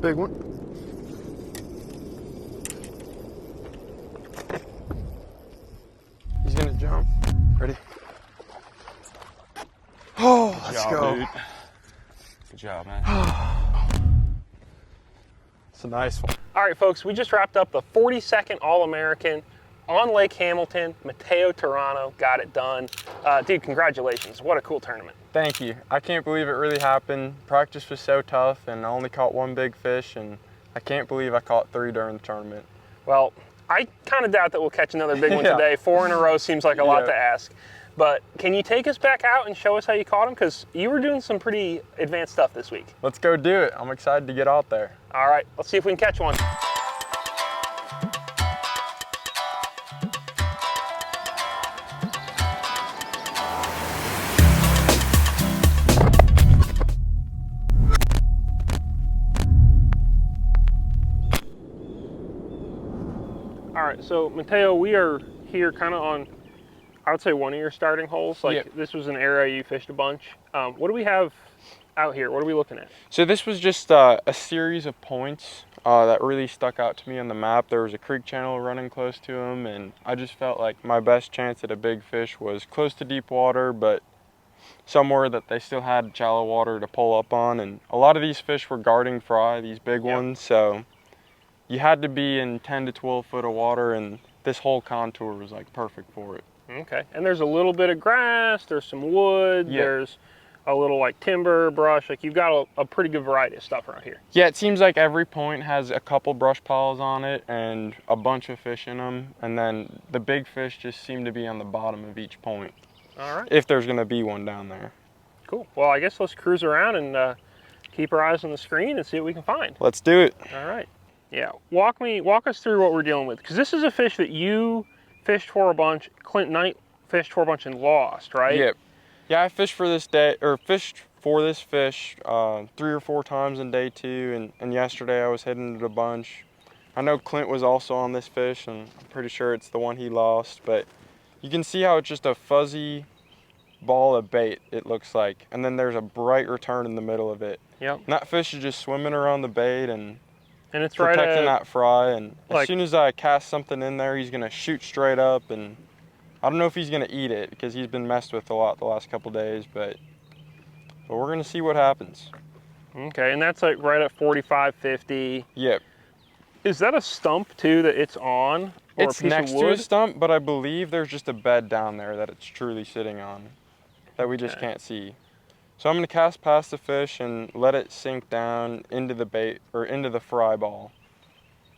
Big one. He's gonna jump. Ready? Oh, let's go. Dude. Good job, man. It's a nice one. All right, folks, we just wrapped up the 42nd All-American on Lake Hamilton. Matteo Turano got it done. Dude, congratulations. What a cool tournament. Thank you. I can't believe it really happened. Practice was so tough, and I only caught one big fish, and I can't believe I caught 3 during the tournament. Well, I kind of doubt that we'll catch another big one today. 4 in a row seems like a lot to ask. But can you take us back out and show us how you caught them? Because you were doing some pretty advanced stuff this week. Let's go do it. I'm excited to get out there. All right, let's see if we can catch one. All right, so Matteo, we are here kind of on, I would say, one of your starting holes. Like this was an area you fished a bunch. What do we have out here? What are we looking at? So this was just a series of points that really stuck out to me on the map. There was a creek channel running close to them, and I just felt like my best chance at a big fish was close to deep water, but somewhere that they still had shallow water to pull up on. And a lot of these fish were guarding fry, these big ones, so you had to be in 10 to 12 foot of water, and this whole contour was like perfect for it. Okay, and there's a little bit of grass, there's some wood, there's a little like timber, brush, like you've got a pretty good variety of stuff around here. Yeah, it seems like every point has a couple brush piles on it and a bunch of fish in them, and then the big fish just seem to be on the bottom of each point. All right. If there's gonna be one down there. Cool, well I guess let's cruise around and keep our eyes on the screen and see what we can find. Let's do it. All right. Yeah, walk us through what we're dealing with, because this is a fish that you fished for a bunch, Clint Knight fished for a bunch and lost, right? Yep. Yeah, I fished for this fish 3 or 4 times in day 2, and yesterday I was hitting it a bunch. I know Clint was also on this fish, and I'm pretty sure it's the one he lost, but you can see how it's just a fuzzy ball of bait, it looks like, and then there's a bright return in the middle of it. Yep. And that fish is just swimming around the bait and it's protecting that fry, and as soon as I cast something in there, he's gonna shoot straight up, and I don't know if he's gonna eat it because he's been messed with a lot the last couple days, but we're gonna see what happens. Okay, and that's like right at 45, 50. Yep. Is that a stump too that it's on? Or It's next to a stump, but I believe there's just a bed down there that it's truly sitting on that we just can't see. So I'm gonna cast past the fish and let it sink down into the bait or into the fry ball.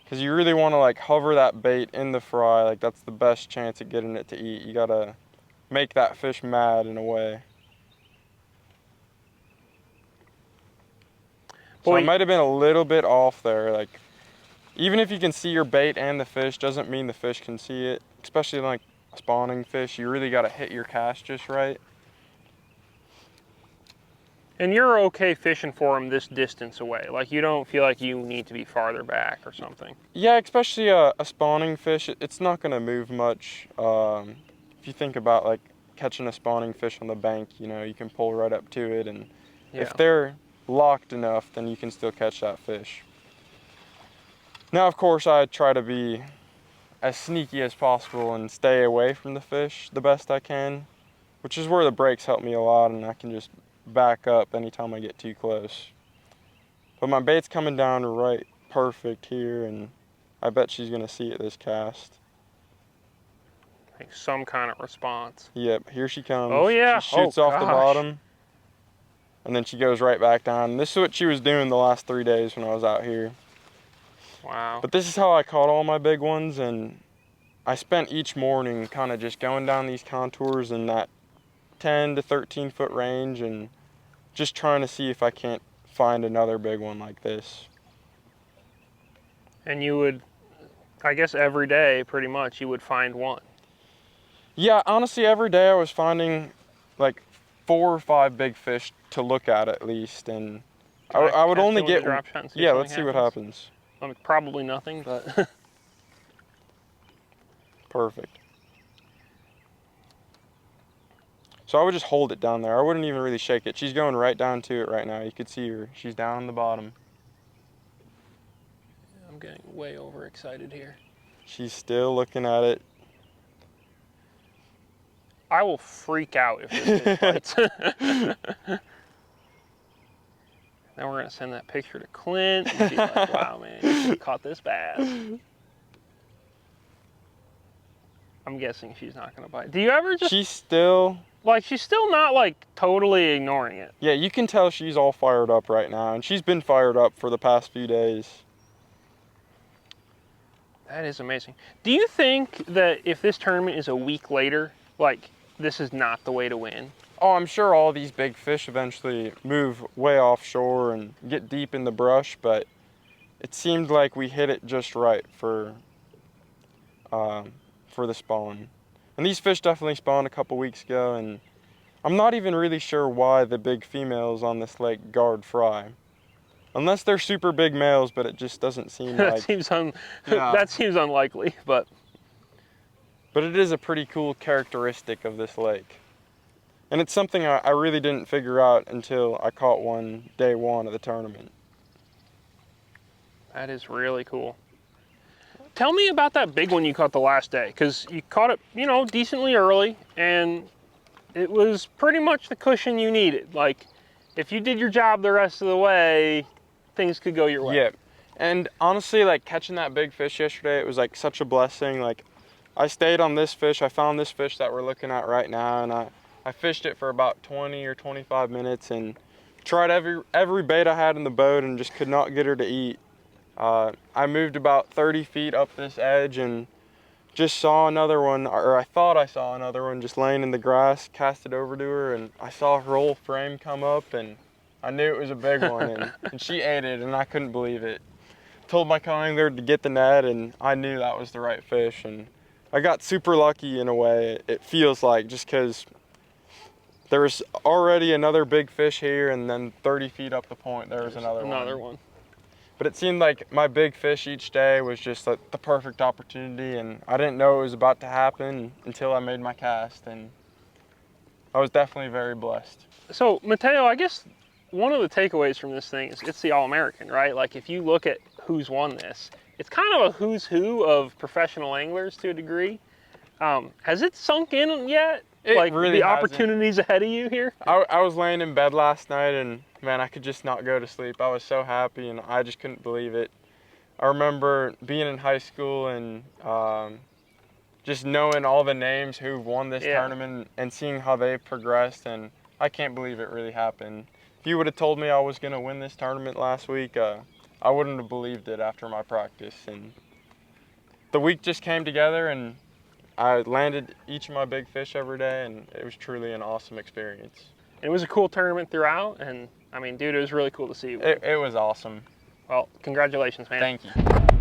Because you really want to like hover that bait in the fry, like that's the best chance at getting it to eat. You gotta make that fish mad in a way. So I might have been a little bit off there. Like, even if you can see your bait and the fish, doesn't mean the fish can see it. Especially like spawning fish, you really gotta hit your cast just right. And you're okay fishing for them this distance away? Like you don't feel like you need to be farther back or something? Yeah, especially a spawning fish, it's not gonna move much. If you think about like catching a spawning fish on the bank, you know, you can pull right up to it, and if they're locked enough, then you can still catch that fish. Now, of course, I try to be as sneaky as possible and stay away from the fish the best I can, which is where the brakes help me a lot, and I can just back up anytime I get too close. But my bait's coming down right perfect here, and I bet she's gonna see it this cast. Like some kind of response. Yep, here she comes. Oh yeah. She shoots off the bottom, and then she goes right back down. And this is what she was doing the last 3 days when I was out here. Wow. But this is how I caught all my big ones, and I spent each morning kind of just going down these contours in that 10 to 13 foot range and just trying to see if I can't find another big one like this. And you would, I guess every day pretty much, you would find one. Yeah, honestly, every day I was finding like 4 or 5 big fish to look at least, and I would only get, yeah, let's see what happens. Probably nothing, but. Perfect. So I would just hold it down there. I wouldn't even really shake it. She's going right down to it right now. You could see her. She's down on the bottom. I'm getting way overexcited here. She's still looking at it. I will freak out if this fish bites. Then we're gonna send that picture to Clint and be like, wow, man, you should have caught this bass. I'm guessing she's not gonna bite. Do you ever just... She's still... Like, she's still not, like, totally ignoring it. Yeah, you can tell she's all fired up right now, and she's been fired up for the past few days. That is amazing. Do you think that if this tournament is a week later, like, this is not the way to win? Oh, I'm sure all these big fish eventually move way offshore and get deep in the brush, but it seemed like we hit it just right for the spawn. And these fish definitely spawned a couple weeks ago, and I'm not even really sure why the big females on this lake guard fry. Unless they're super big males, but it just doesn't seem like... That seems unlikely, but... But it is a pretty cool characteristic of this lake. And it's something I really didn't figure out until I caught one day one of the tournament. That is really cool. Tell me about that big one you caught the last day, because you caught it, you know, decently early, and it was pretty much the cushion you needed. Like, if you did your job the rest of the way, things could go your way. Yeah, and honestly, like, catching that big fish yesterday, it was like such a blessing. Like, I stayed on this fish. I found this fish that we're looking at right now, and I fished it for about 20 or 25 minutes and tried every bait I had in the boat and just could not get her to eat. I moved about 30 feet up this edge and just saw another one, or I thought I saw another one just laying in the grass, cast it over to her, and I saw her whole frame come up, and I knew it was a big one, and she ate it, and I couldn't believe it. Told my co-angler to get the net, and I knew that was the right fish, and I got super lucky in a way, it feels like, just because there was already another big fish here, and then 30 feet up the point, there was another one. But it seemed like my big fish each day was just like the perfect opportunity, and I didn't know it was about to happen until I made my cast, and I was definitely very blessed. So, Matteo, I guess one of the takeaways from this thing is it's the All-American, right? Like, if you look at who's won this, it's kind of a who's who of professional anglers to a degree. Has it sunk in yet? Like really the opportunities ahead of you here? I was laying in bed last night and man, I could just not go to sleep. I was so happy and I just couldn't believe it. I remember being in high school and just knowing all the names who've won this tournament and seeing how they've progressed, and I can't believe it really happened. If you would have told me I was gonna win this tournament last week, I wouldn't have believed it after my practice. And the week just came together and I landed each of my big fish every day, and it was truly an awesome experience. It was a cool tournament throughout, and I mean, dude, it was really cool to see you. It was awesome. Well, congratulations, man. Thank you.